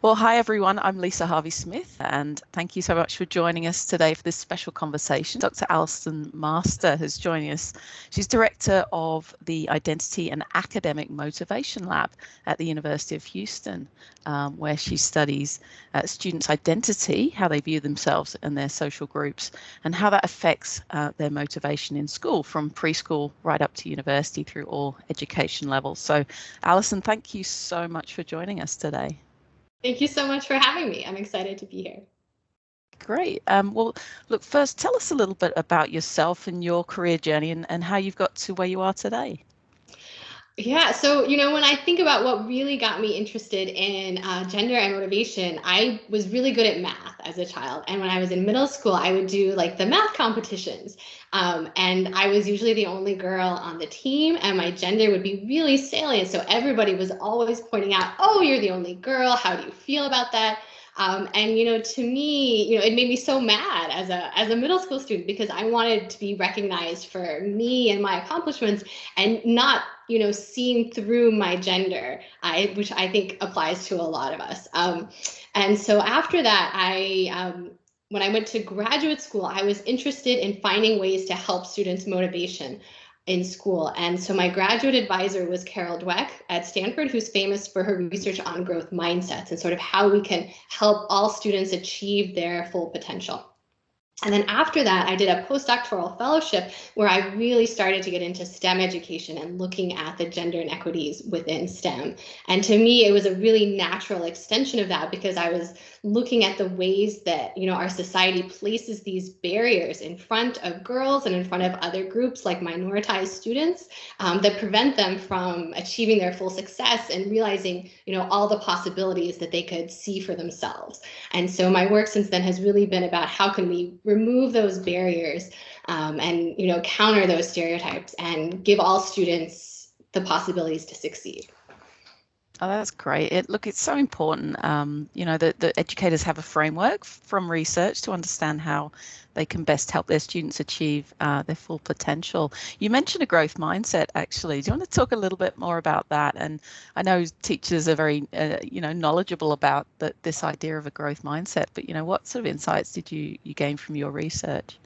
Well, hi everyone. I'm Lisa Harvey-Smith, and thank you so much for joining us today for this special conversation. Dr. Allison Master has joined us. She's director of the Identity and Academic Motivation Lab at the University of Houston, where she studies students' identity, how they view themselves and their social groups, and how that affects their motivation in school, from preschool right up to university through all education levels. So, Allison, thank you so much for joining us today. Thank you so much for having me. I'm excited to be here. Great. Well, look, first, tell us a little bit about yourself and your career journey and how you've got to where you are today. Yeah, so when I think about what really got me interested in gender and motivation, I was really good at math as a child. And when I was in middle school, I would do like the math competitions. And I was usually the only girl on the team, and my gender would be really salient. So everybody was always pointing out, oh, you're the only girl. How do you feel about that? And to me, it made me so mad as a middle school student, because I wanted to be recognized for me and my accomplishments, and not seeing through my gender, which I think applies to a lot of us. And so after that, when I went to graduate school, I was interested in finding ways to help students' motivation in school. And so my graduate advisor was Carol Dweck at Stanford, who's famous for her research on growth mindsets and sort of how we can help all students achieve their full potential. And then after that, I did a postdoctoral fellowship where I really started to get into STEM education and looking at the gender inequities within STEM. And to me, it was a really natural extension of that, because I was looking at the ways that our society places these barriers in front of girls and in front of other groups like minoritized students, that prevent them from achieving their full success and realizing all the possibilities that they could see for themselves. And so my work since then has really been about how can we remove those barriers, and counter those stereotypes and give all students the possibilities to succeed. Oh, that's great. It's so important, that educators have a framework from research to understand how they can best help their students achieve their full potential. You mentioned a growth mindset, actually. Do you want to talk a little bit more about that? And I know teachers are very, knowledgeable about this idea of a growth mindset, but, what sort of insights did you gain from your research?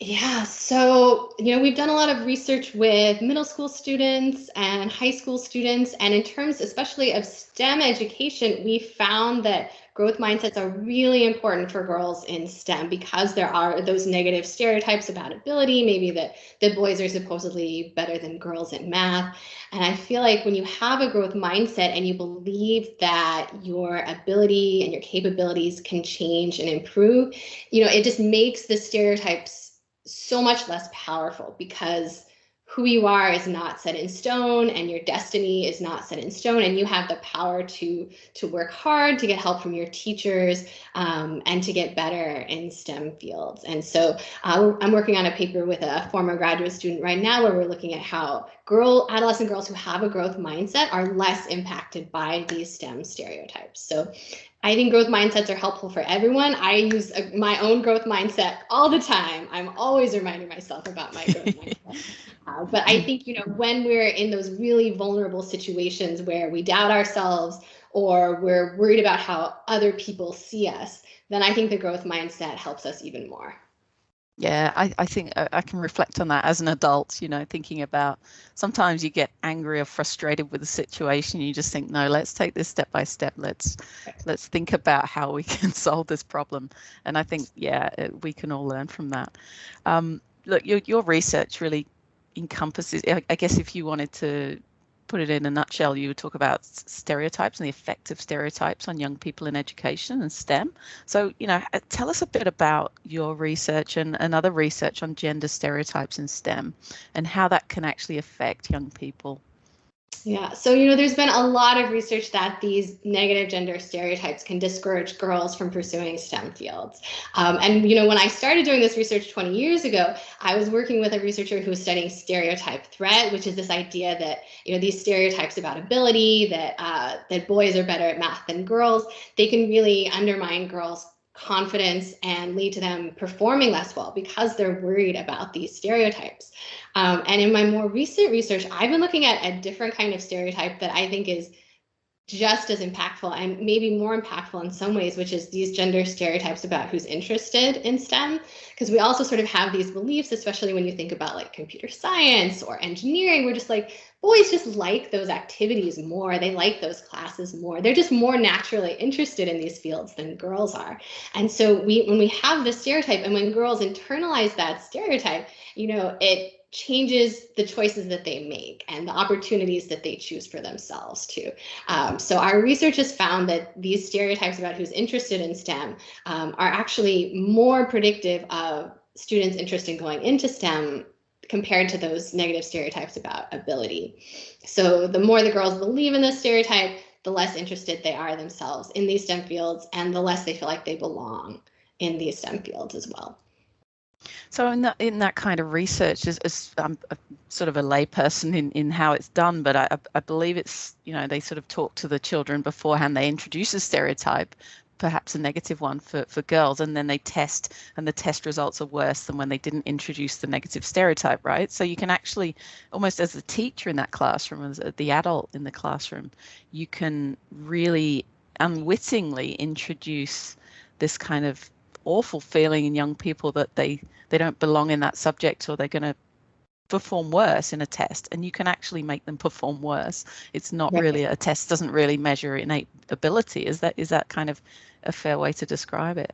Yeah, so, we've done a lot of research with middle school students and high school students. And in terms especially of STEM education, we found that growth mindsets are really important for girls in STEM, because there are those negative stereotypes about ability, maybe that boys are supposedly better than girls at math. And I feel like when you have a growth mindset and you believe that your ability and your capabilities can change and improve, it just makes the stereotypes so much less powerful, because who you are is not set in stone, and your destiny is not set in stone, and you have the power to work hard, to get help from your teachers, and to get better in STEM fields. And so I'm working on a paper with a former graduate student right now, where we're looking at how adolescent girls who have a growth mindset are less impacted by these STEM stereotypes. So I think growth mindsets are helpful for everyone. I use my own growth mindset all the time. I'm always reminding myself about my growth mindset. But I think, when we're in those really vulnerable situations where we doubt ourselves, or we're worried about how other people see us, then I think the growth mindset helps us even more. Yeah, I think I can reflect on that as an adult, thinking about sometimes you get angry or frustrated with the situation. You just think, no, let's take this step by step. Let's think about how we can solve this problem. And I think, yeah, we can all learn from that. Look, your research really encompasses, I guess if you wanted to put it in a nutshell, you would talk about stereotypes and the effect of stereotypes on young people in education and STEM. So, tell us a bit about your research and other research on gender stereotypes in STEM and how that can actually affect young people. Yeah, so there's been a lot of research that these negative gender stereotypes can discourage girls from pursuing STEM fields. And when I started doing this research 20 years ago, I was working with a researcher who was studying stereotype threat, which is this idea that these stereotypes about ability, that boys are better at math than girls, they can really undermine girls' confidence and lead to them performing less well, because they're worried about these stereotypes. And in my more recent research, I've been looking at a different kind of stereotype that I think is just as impactful and maybe more impactful in some ways, which is these gender stereotypes about who's interested in STEM. Because we also sort of have these beliefs, especially when you think about like computer science or engineering, we're just like, boys just like those activities more. They like those classes more. They're just more naturally interested in these fields than girls are. And so when we have this stereotype and when girls internalize that stereotype, it changes the choices that they make and the opportunities that they choose for themselves too. So our research has found that these stereotypes about who's interested in STEM are actually more predictive of students' interest in going into STEM compared to those negative stereotypes about ability. So the more the girls believe in this stereotype, the less interested they are themselves in these STEM fields and the less they feel like they belong in these STEM fields as well. So in that kind of research, as I'm sort of a layperson in how it's done, but I believe it's, they sort of talk to the children beforehand. They introduce a stereotype, perhaps a negative one for girls, and then they test, and the test results are worse than when they didn't introduce the negative stereotype, right? So you can actually, almost as a teacher in that classroom, as the adult in the classroom, you can really unwittingly introduce this kind of awful feeling in young people that they don't belong in that subject, or they're going to perform worse in a test, and you can actually make them perform worse. It's not really a test, doesn't really measure innate ability. Is that kind of a fair way to describe it?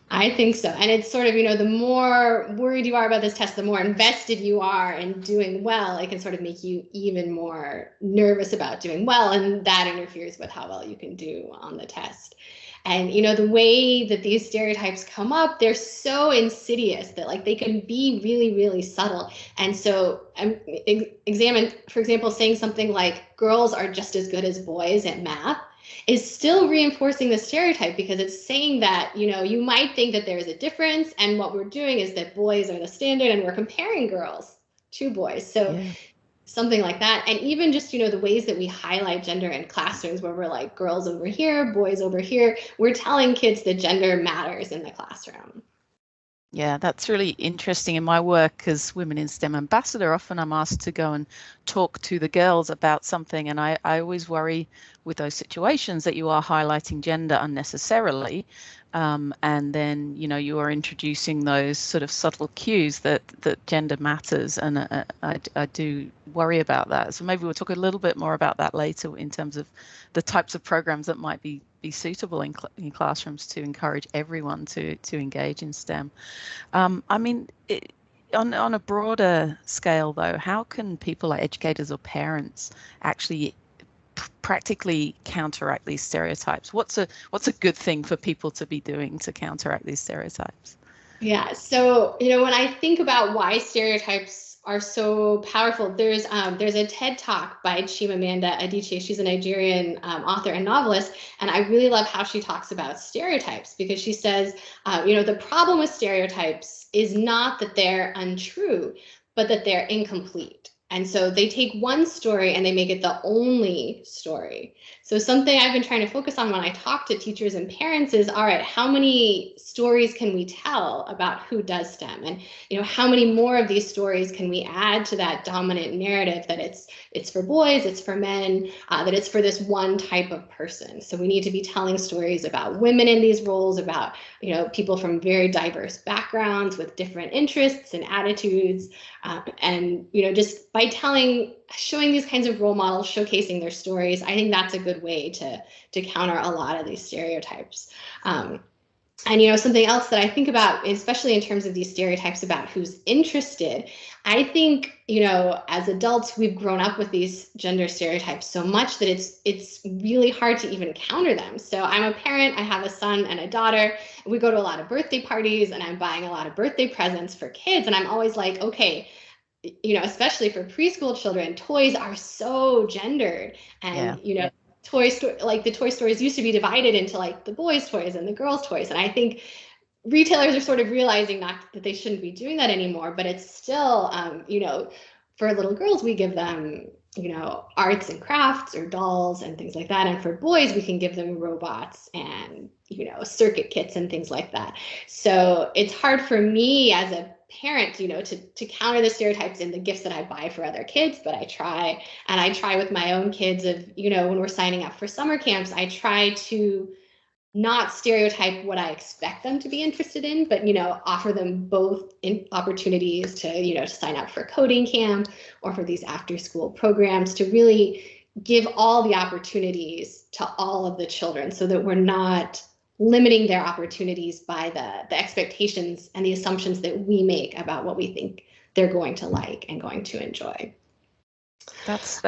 I think so. And it's sort of, the more worried you are about this test, the more invested you are in doing well, it can sort of make you even more nervous about doing well. And that interferes with how well you can do on the test. And, the way that these stereotypes come up, they're so insidious that like they can be really, really subtle. And so examine, for example, saying something like girls are just as good as boys at math is still reinforcing the stereotype, because it's saying that, you might think that there's a difference, and what we're doing is that boys are the standard and we're comparing girls to boys. So something like that. And even just, the ways that we highlight gender in classrooms, where we're like girls over here, boys over here, we're telling kids that gender matters in the classroom. Yeah, that's really interesting. In my work as Women in STEM ambassador, often I'm asked to go and talk to the girls about something. And I always worry with those situations that you are highlighting gender unnecessarily. And then, you are introducing those sort of subtle cues that gender matters. And I do worry about that. So maybe we'll talk a little bit more about that later in terms of the types of programs that might be suitable in classrooms to encourage everyone to engage in STEM. On a broader scale, though, how can people like educators or parents actually practically counteract these stereotypes? What's a good thing for people to be doing to counteract these stereotypes? Yeah, so when I think about why stereotypes are so powerful, there's a TED Talk by Chimamanda Adichie. She's a Nigerian author and novelist, and I really love how she talks about stereotypes, because she says, the problem with stereotypes is not that they're untrue, but that they're incomplete. And so they take one story and they make it the only story. So something I've been trying to focus on when I talk to teachers and parents is, all right, how many stories can we tell about who does STEM? And, how many more of these stories can we add to that dominant narrative that it's for boys, it's for men, that it's for this one type of person. So we need to be telling stories about women in these roles, about, people from very diverse backgrounds with different interests and attitudes. And, just by showing these kinds of role models, showcasing their stories, I think that's a good way to counter a lot of these stereotypes. And, something else that I think about, especially in terms of these stereotypes about who's interested, I think, as adults, we've grown up with these gender stereotypes so much that it's really hard to even counter them. So I'm a parent, I have a son and a daughter, and we go to a lot of birthday parties, and I'm buying a lot of birthday presents for kids. And I'm always like, okay, especially for preschool children, toys are so gendered. And, the toy stores used to be divided into like the boys' toys and the girls' toys. And I think retailers are sort of realizing not that they shouldn't be doing that anymore, but it's still, for little girls, we give them, arts and crafts or dolls and things like that. And for boys, we can give them robots and, circuit kits and things like that. So it's hard for me as a parent, to counter the stereotypes in the gifts that I buy for other kids, but I try with my own kids of, when we're signing up for summer camps, I try to not stereotype what I expect them to be interested in, but, offer them both opportunities to, to sign up for coding camp or for these after school programs, to really give all the opportunities to all of the children so that we're not limiting their opportunities by the expectations and the assumptions that we make about what we think they're going to like and going to enjoy. That's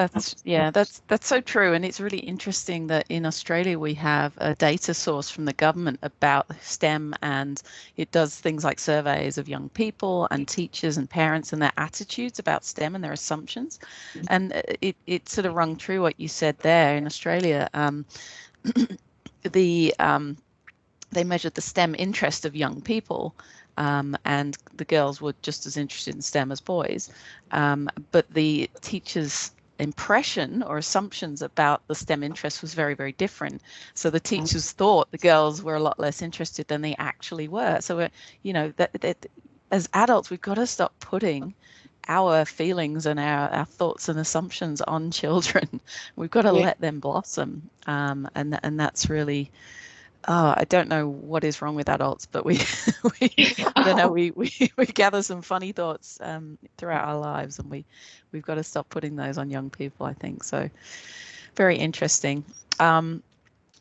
so true. And it's really interesting that in Australia we have a data source from the government about STEM, and it does things like surveys of young people and teachers and parents and their attitudes about STEM and their assumptions. And it sort of rung true what you said there. In Australia, they measured the STEM interest of young people, and the girls were just as interested in STEM as boys. But the teachers' impression or assumptions about the STEM interest was very, very different. So the teachers thought the girls were a lot less interested than they actually were. So, that as adults, we've got to stop putting our feelings and our thoughts and assumptions on children. We've got to let them blossom. And that's really... I don't know what is wrong with adults, but we I don't know, we gather some funny thoughts throughout our lives, and we've got to stop putting those on young people, I think. So very interesting.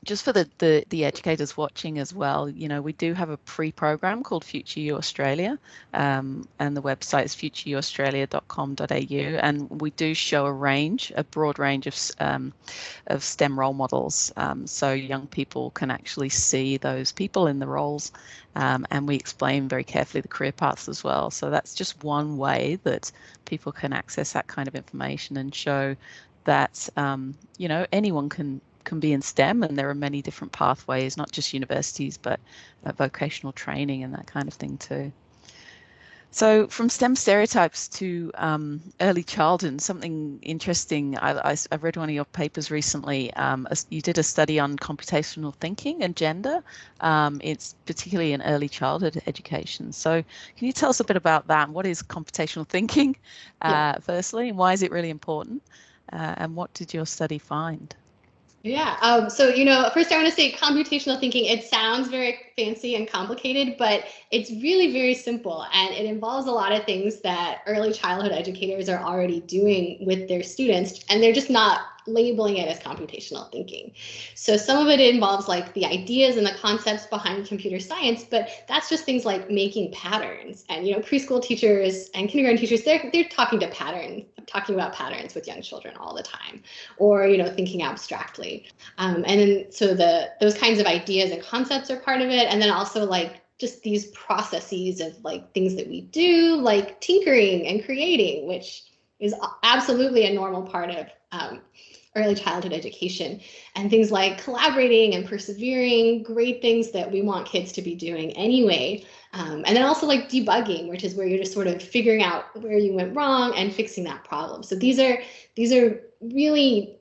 Just for the educators watching as well, we do have a pre-program called Future You Australia, and the website is futureyouaustralia.com.au, and we do show a broad range of STEM role models, so young people can actually see those people in the roles, and we explain very carefully the career paths as well. So that's just one way that people can access that kind of information and show that anyone can be in STEM, and there are many different pathways, not just universities, but vocational training and that kind of thing too. So from STEM stereotypes to early childhood, something interesting, I've read one of your papers recently. You did a study on computational thinking and gender. It's particularly in early childhood education. So can you tell us a bit about that? What is computational thinking, firstly, and why is it really important? And what did your study find? Yeah. So, first I want to say computational thinking, it sounds very fancy and complicated, but it's really very simple. And it involves a lot of things that early childhood educators are already doing with their students, and they're just not labeling it as computational thinking. So some of it involves like the ideas and the concepts behind computer science, but that's just things like making patterns. And preschool teachers and kindergarten teachers, they're talking about patterns with young children all the time, or thinking abstractly. And then so those kinds of ideas and concepts are part of it, and then also like just these processes of like things that we do, like tinkering and creating, which is absolutely a normal part of early childhood education, and things like collaborating and persevering, great things that we want kids to be doing anyway. And then also like debugging, which is where you're just sort of figuring out where you went wrong and fixing that problem. So these are really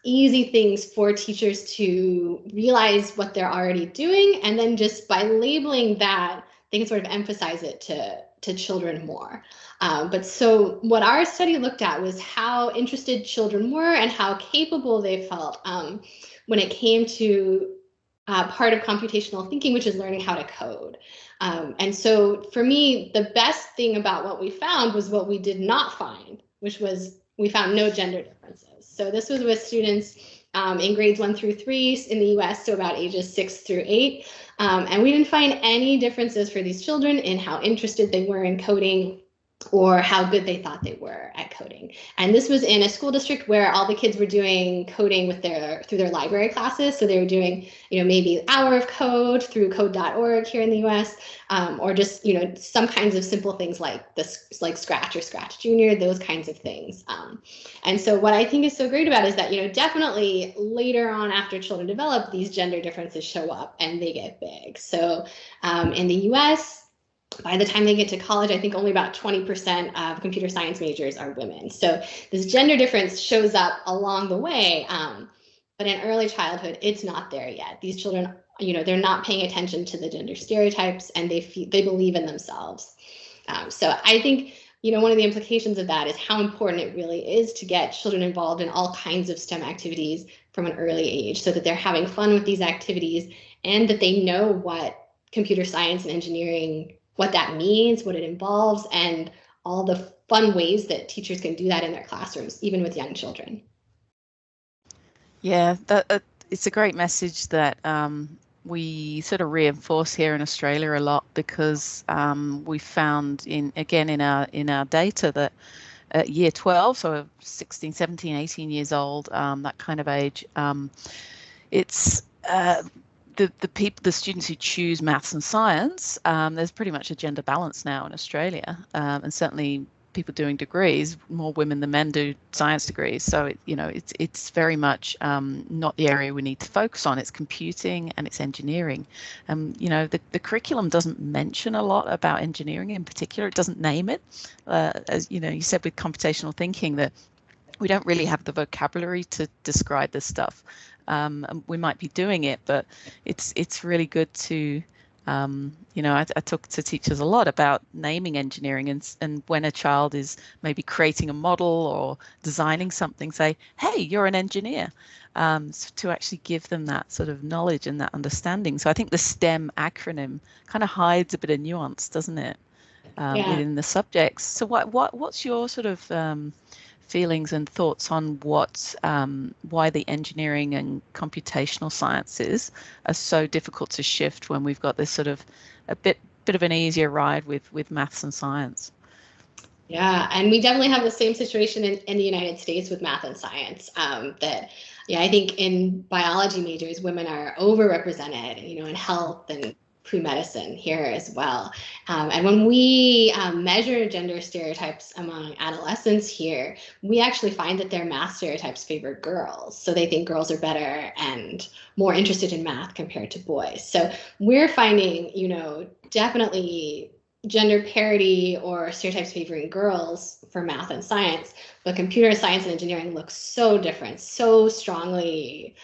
easy things for teachers to realize what they're already doing, and then just by labeling that, they can sort of emphasize it to children more. But so what our study looked at was how interested children were and how capable they felt when it came to part of computational thinking, which is learning how to code. And so for me, the best thing about what we found was what we did not find, which was we found no gender differences. So this was with students in grades 1 through 3 in the US, so about ages 6 through 8. And we didn't find any differences for these children in how interested they were in coding or how good they thought they were at coding. And this was in a school district where all the kids were doing coding through their library classes. So they were doing, maybe an hour of code through code.org here in the US, or just, some kinds of simple things like Scratch or Scratch Junior, those kinds of things. And so what I think is so great about it is that, definitely later on after children develop, these gender differences show up and they get big. So in the US, by the time they get to college, I think only about 20% of computer science majors are women. So this gender difference shows up along the way, but in early childhood, it's not there yet. These children, they're not paying attention to the gender stereotypes, and they believe in themselves. So I think, one of the implications of that is how important it really is to get children involved in all kinds of STEM activities from an early age so that they're having fun with these activities and that they know what computer science and engineering, what that means, what it involves, and all the fun ways that teachers can do that in their classrooms, even with young children. Yeah, it's a great message that we sort of reinforce here in Australia a lot, because we found in our data that at year 12, so 16, 17, 18 years old, that kind of age, it's the students who choose maths and science, there's pretty much a gender balance now in Australia, and certainly people doing degrees, more women than men do science degrees. So it's very much not the area we need to focus on. It's computing and it's engineering. The curriculum doesn't mention a lot about engineering in particular. It doesn't name it, as you said with computational thinking, that we don't really have the vocabulary to describe this stuff. We might be doing it, but it's really good to I talk to teachers a lot about naming engineering, and when a child is maybe creating a model or designing something, say, hey, you're an engineer, so to actually give them that sort of knowledge and that understanding. So I think the STEM acronym kind of hides a bit of nuance, doesn't it, within the subjects. So what's your sort of feelings and thoughts on why the engineering and computational sciences are so difficult to shift when we've got this sort of a bit of an easier ride with maths and science? Yeah, and we definitely have the same situation in the United States with math and science. I think in biology majors, women are overrepresented, in health and pre-medicine here as well. And when we measure gender stereotypes among adolescents here, we actually find that their math stereotypes favor girls. So they think girls are better and more interested in math compared to boys. So we're finding, definitely gender parity or stereotypes favoring girls for math and science, but computer science and engineering look so different, so strongly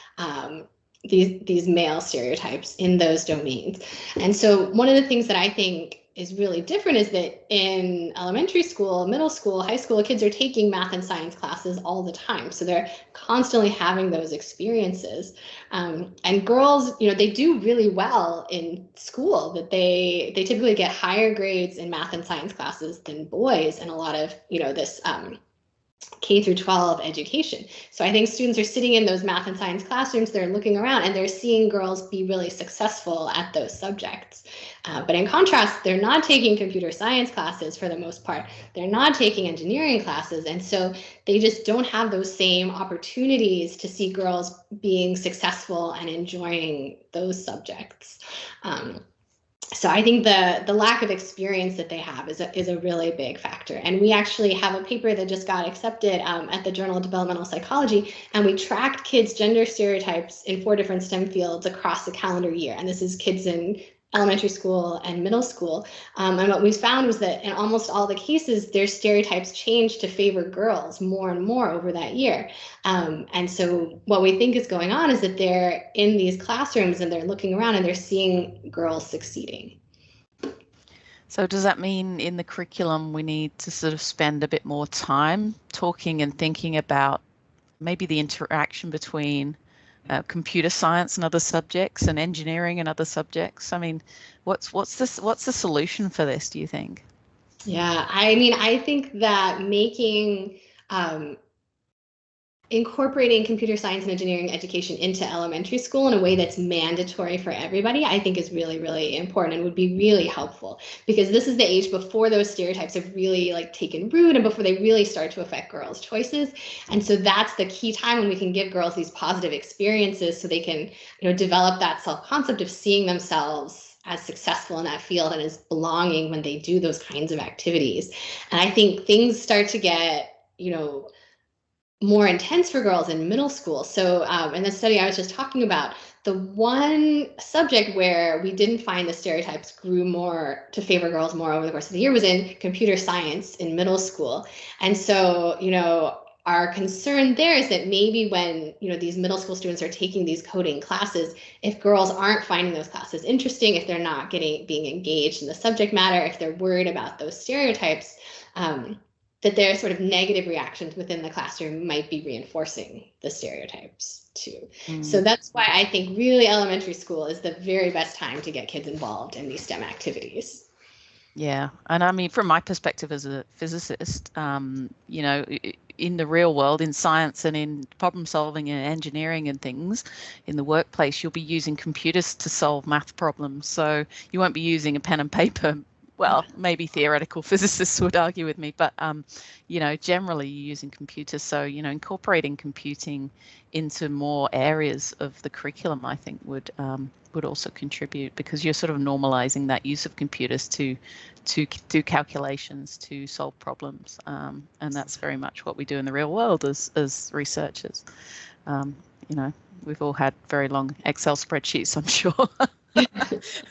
these male stereotypes in those domains. And so one of the things that I think is really different is that in elementary school, middle school, high school, kids are taking math and science classes all the time. So they're constantly having those experiences. And girls, they do really well in school, that they typically get higher grades in math and science classes than boys in a lot of, this K through 12 education. So I think students are sitting in those math and science classrooms, they're looking around and they're seeing girls be really successful at those subjects. But in contrast, they're not taking computer science classes for the most part. They're not taking engineering classes. And so they just don't have those same opportunities to see girls being successful and enjoying those subjects. So I think the lack of experience that they have is a really big factor. And we actually have a paper that just got accepted at the Journal of Developmental Psychology, and we tracked kids' gender stereotypes in 4 different STEM fields across the calendar year. And this is kids in elementary school and middle school. And what we found was that in almost all the cases, their stereotypes changed to favor girls more and more over that year. And so what we think is going on is that they're in these classrooms and they're looking around and they're seeing girls succeeding. So does that mean in the curriculum we need to sort of spend a bit more time talking and thinking about maybe the interaction between computer science and other subjects and engineering and other subjects? I mean, what's the solution for this, do you think? Yeah, I mean, I think that incorporating computer science and engineering education into elementary school in a way that's mandatory for everybody, I think is really, really important and would be really helpful, because this is the age before those stereotypes have really taken root and before they really start to affect girls' choices. And so that's the key time when we can give girls these positive experiences so they can, develop that self-concept of seeing themselves as successful in that field and as belonging when they do those kinds of activities. And I think things start to get, more intense for girls in middle school. So in the study I was just talking about, the one subject where we didn't find the stereotypes grew more to favor girls more over the course of the year was in computer science in middle school. And so, our concern there is that maybe when, these middle school students are taking these coding classes, if girls aren't finding those classes interesting, if they're not being engaged in the subject matter, if they're worried about those stereotypes, that their sort of negative reactions within the classroom might be reinforcing the stereotypes too. So that's why I think really elementary school is the very best time to get kids involved in these STEM activities. Yeah, and I mean, from my perspective as a physicist, in the real world, in science and in problem solving and engineering and things, in the workplace, you'll be using computers to solve math problems. So you won't be using a pen and paper. Well, maybe theoretical physicists would argue with me, but generally you're using computers. So incorporating computing into more areas of the curriculum, I think, would also contribute, because you're sort of normalizing that use of computers to do calculations, to solve problems, and that's very much what we do in the real world as researchers. We've all had very long Excel spreadsheets, I'm sure.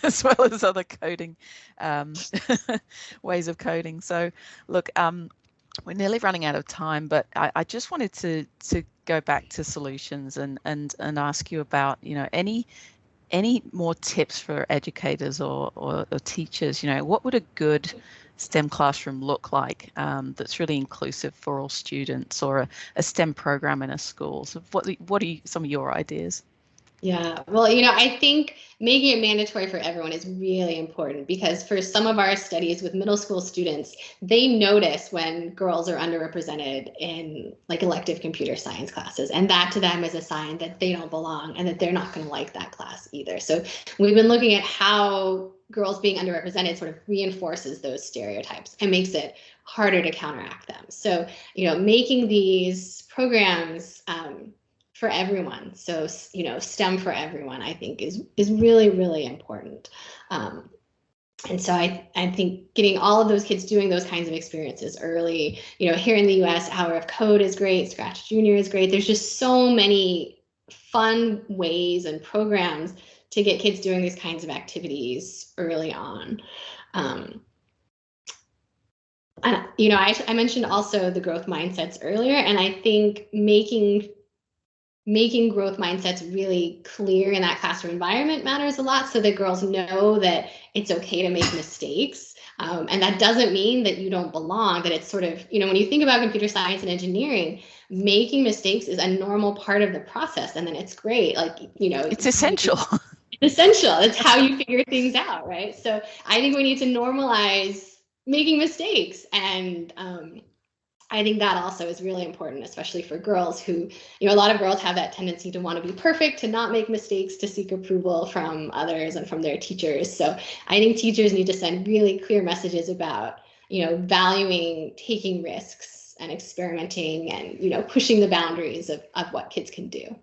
As well as other coding ways of coding. So look, we're nearly running out of time, but I just wanted to go back to solutions and ask you about any more tips for educators or teachers. What would a good STEM classroom look like that's really inclusive for all students, or a STEM program in a school? So what are some of your ideas? Yeah, well, I think making it mandatory for everyone is really important, because for some of our studies with middle school students, they notice when girls are underrepresented in like elective computer science classes, and that to them is a sign that they don't belong and that they're not going to like that class either. So we've been looking at how girls being underrepresented sort of reinforces those stereotypes and makes it harder to counteract them. So, making these programs for everyone. So, STEM for everyone, I think is really, really important. And so I think getting all of those kids doing those kinds of experiences early, here in the US, Hour of Code is great, Scratch Junior is great. There's just so many fun ways and programs to get kids doing these kinds of activities early on. And, I mentioned also the growth mindsets earlier, and I think making growth mindsets really clear in that classroom environment matters a lot, so that girls know that it's okay to make mistakes. And that doesn't mean that you don't belong, that it's sort of, when you think about computer science and engineering, making mistakes is a normal part of the process. And then it's great. It's essential. It's essential. It's how you figure things out, right? So I think we need to normalize making mistakes. And I think that also is really important, especially for girls who, a lot of girls have that tendency to want to be perfect, to not make mistakes, to seek approval from others and from their teachers. So I think teachers need to send really clear messages about, valuing taking risks and experimenting and, pushing the boundaries of what kids can do.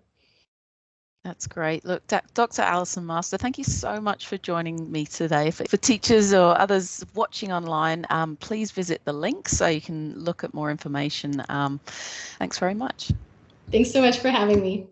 That's great. Look, Dr. Allison Master, thank you so much for joining me today. For teachers or others watching online, please visit the link so you can look at more information. Thanks very much. Thanks so much for having me.